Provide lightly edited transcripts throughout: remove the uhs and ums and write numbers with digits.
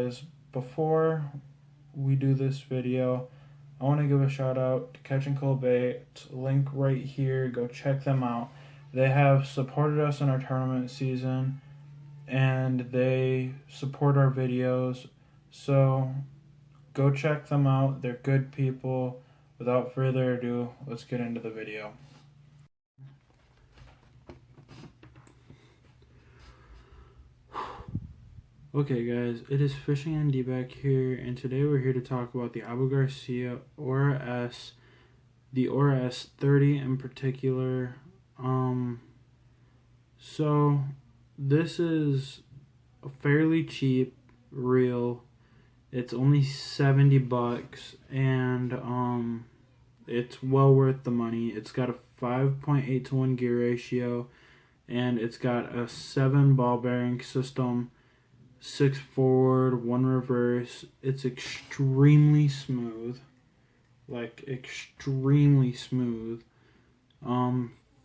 guys, before we do this video, I want to give a shout out to Catch and Cool Bait, link right here, go check them out. They have supported us in our tournament season and they support our videos, so go check them out. They're good people. Without further ado, let's get into the video. Okay guys, it is Fishing ND back here, and today we're here to talk about the Abu Garcia Aura S, the Aura S30 in particular. So this is a fairly cheap reel. It's only 70 bucks, and it's well worth the money. It's got a 5.8 to 1 gear ratio, and it's got a 7 ball bearing system, 6 forward, 1 reverse. It's extremely smooth, like extremely smooth.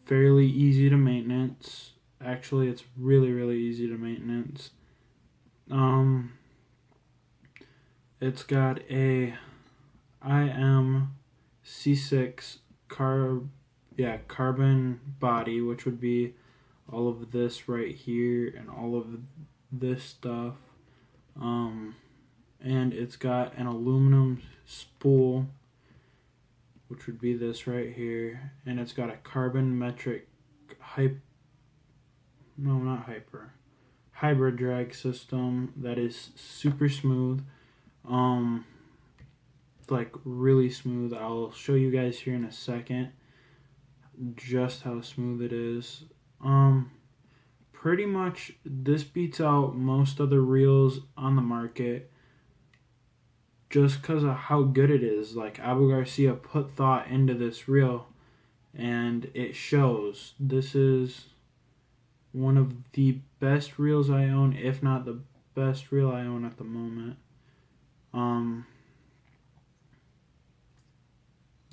Fairly easy to maintenance. Actually, it's really easy to maintenance. It's got a C6 carbon body, which would be all of this right here and all of this stuff, and it's got an aluminum spool, which would be this right here, and it's got a carbon metric hybrid drag system that is super smooth, like really smooth. I'll show you guys here in a second just how smooth it is. Pretty much this beats out most other reels on the market just because of how good it is. Like, Abu Garcia put thought into this reel and it shows. This is one of the best reels I own, if not the best reel I own at the moment.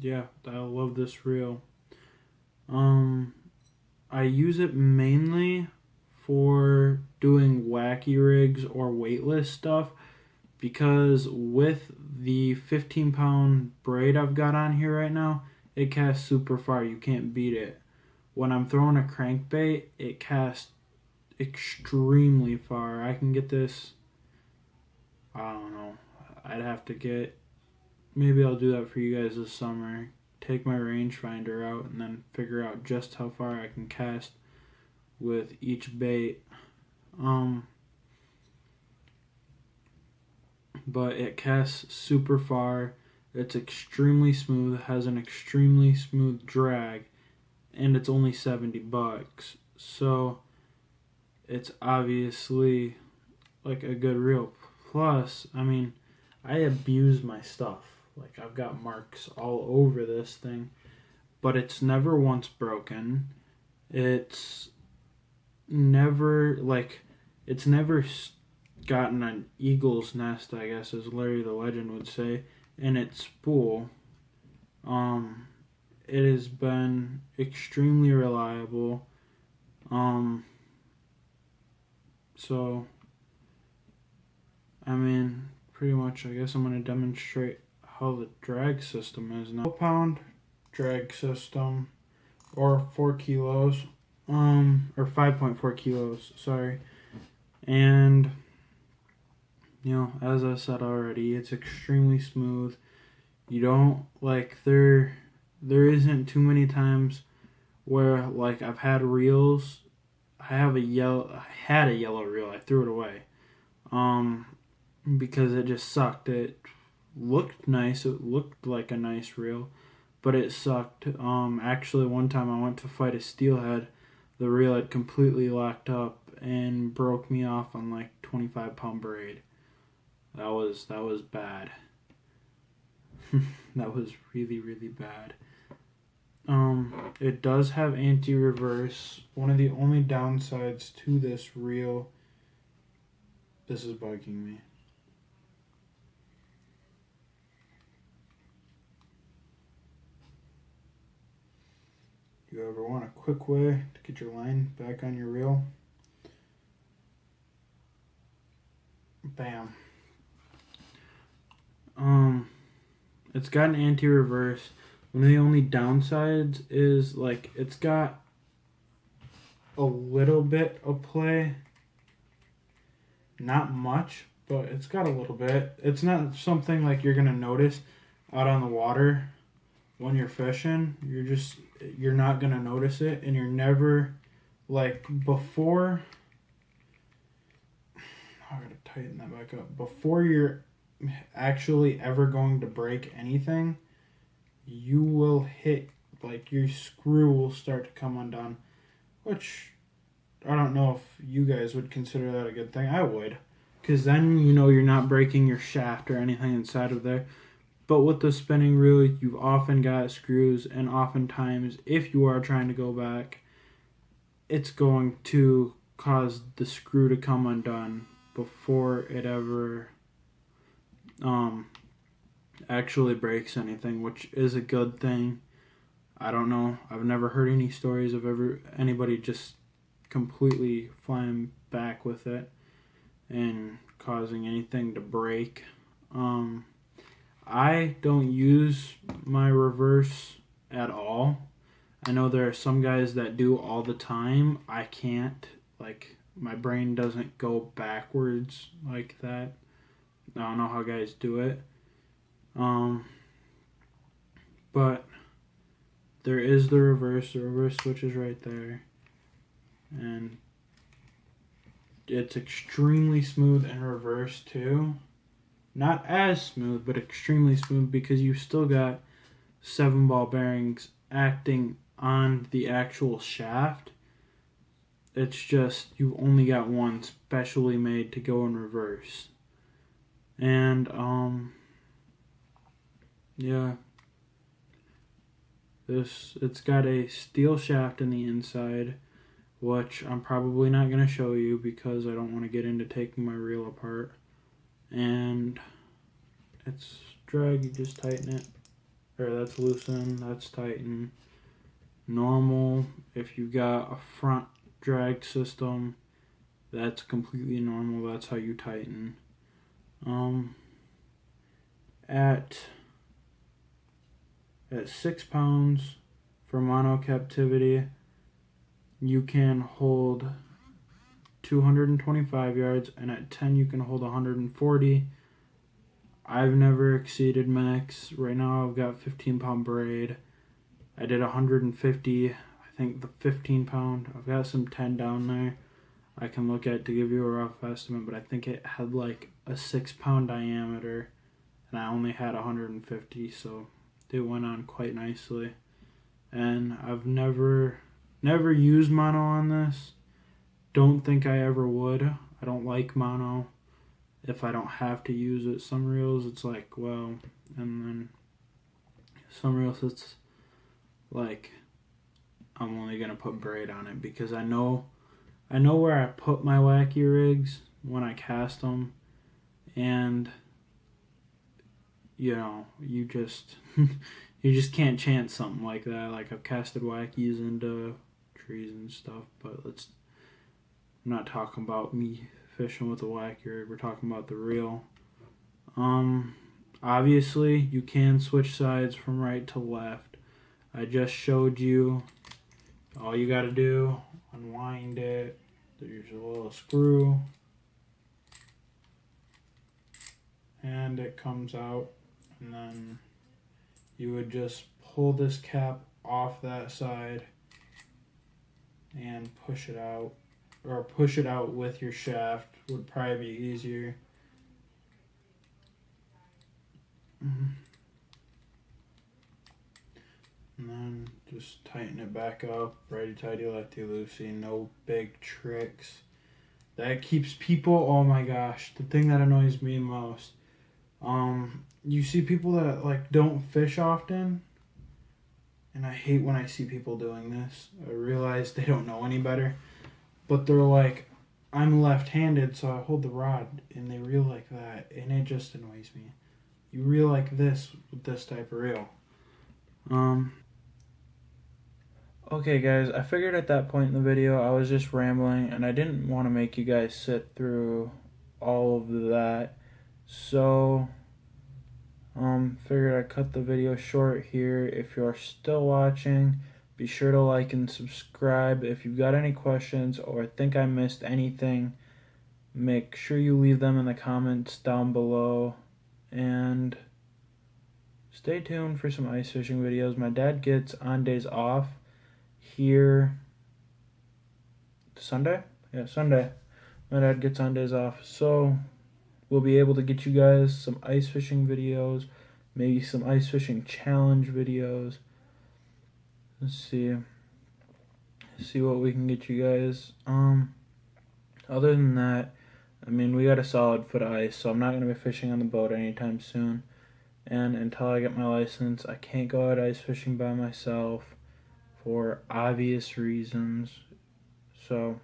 Yeah, I love this reel. I use it mainly for doing wacky rigs or weightless stuff, because with the 15-pound braid I've got on here right now, it casts super far. You can't beat it. When I'm throwing a crankbait, it casts extremely far. I can get this, I don't know, I'd have to get, maybe I'll do that for you guys this summer. Take my rangefinder out and then figure out just how far I can cast with each bait. But it casts super far. It's extremely smooth, has an extremely smooth drag, and it's only 70 bucks. So it's obviously like a good reel. Plus, I mean, I abuse my stuff. Like, I've got marks all over this thing, but it's never once broken. It's never gotten an eagle's nest, I guess, as Larry the Legend would say, in its spool. It has been extremely reliable. So, I mean, pretty much, I guess I'm going to demonstrate how the drag system is now. 12-pound drag system, or 4 kilos, or 5.4 kilos, sorry. And, you know, as I said already, it's extremely smooth. You don't, like, there isn't too many times where, like, I've had reels, I had a yellow reel, I threw it away, because it just sucked. It looked nice, it looked like a nice reel, but it sucked. Actually, one time I went to fight a steelhead, the reel had completely locked up and broke me off on like 25-pound braid. That was bad. That was really bad. It does have anti-reverse. One of the only downsides to this reel, this is bugging me. You ever want a quick way to get your line back on your reel? Bam. It's got an anti-reverse. One of the only downsides is like it's got a little bit of play. Not much, but it's got a little bit. It's not something like you're gonna notice out on the water when you're fishing. You're not gonna notice it, and you're never like before. I gotta tighten that back up. Before you're actually ever going to break anything, you will hit, like, your screw will start to come undone, which I don't know if you guys would consider that a good thing. I would, because then you know you're not breaking your shaft or anything inside of there. But with the spinning reel, you've often got screws, and oftentimes if you are trying to go back, it's going to cause the screw to come undone before it ever actually breaks anything, which is a good thing. I don't know. I've never heard any stories of anybody just completely flying back with it and causing anything to break. I don't use my reverse at all. I know there are some guys that do all the time. I can't. Like, my brain doesn't go backwards like that. I don't know how guys do it. But there is the reverse. The reverse switch is right there. And it's extremely smooth in reverse too. Not as smooth, but extremely smooth, because you've still got 7-ball bearings acting on the actual shaft. It's just you've only got one specially made to go in reverse. And yeah, it's got a steel shaft in the inside, which I'm probably not going to show you because I don't want to get into taking my reel apart. And it's drag, you just tighten it. Or that's loosen, that's tighten. Normal, if you've got a front drag system, that's completely normal, that's how you tighten. At 6 pounds for mono captivity, you can hold 225 yards, and at 10 you can hold 140. I've never exceeded max. Right now I've got 15-pound braid. I did 150, I think the 15-pound. I've got some 10 down there I can look at to give you a rough estimate, but I think it had like a 6-pound diameter, and I only had 150, so it went on quite nicely. And I've never used mono on this. Don't think I ever would. I don't like mono if I don't have to use it. Some reels it's like, well, and then some reels it's like I'm only gonna put braid on it because I know where I put my wacky rigs when I cast them, and you know, you just you just can't chance something like that. Like, I've casted wackies into trees and stuff, but I'm not talking about me fishing with a wacky rig. We're talking about the reel. Obviously you can switch sides from right to left. I just showed you. All you got to do, unwind it. There's a little screw, and it comes out, and then you would just pull this cap off that side and push it out, or push it out with your shaft would probably be easier. And then just tighten it back up, righty-tighty, lefty-loosey, no big tricks. That keeps people, oh my gosh, the thing that annoys me most, you see people that like don't fish often, and I hate when I see people doing this. I realize they don't know any better, but they're like, I'm left-handed, so I hold the rod, and they reel like that, and it just annoys me. You reel like this with this type of reel. Okay guys, I figured at that point in the video I was just rambling, and I didn't want to make you guys sit through all of that. So Figured I'd cut the video short here. If you're still watching, be sure to like and subscribe. If you've got any questions or think I missed anything, make sure you leave them in the comments down below. And stay tuned for some ice fishing videos. My dad gets on days off here Sunday? Yeah, Sunday. My dad gets on days off. So we'll be able to get you guys some ice fishing videos, maybe some ice fishing challenge videos. Let's see what we can get you guys. Other than that, I mean, we got a solid foot of ice, so I'm not going to be fishing on the boat anytime soon. And until I get my license, I can't go out ice fishing by myself for obvious reasons. So,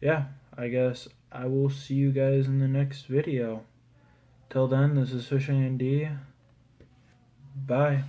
yeah, I guess I will see you guys in the next video. Till then, this is Fishing ND. Bye.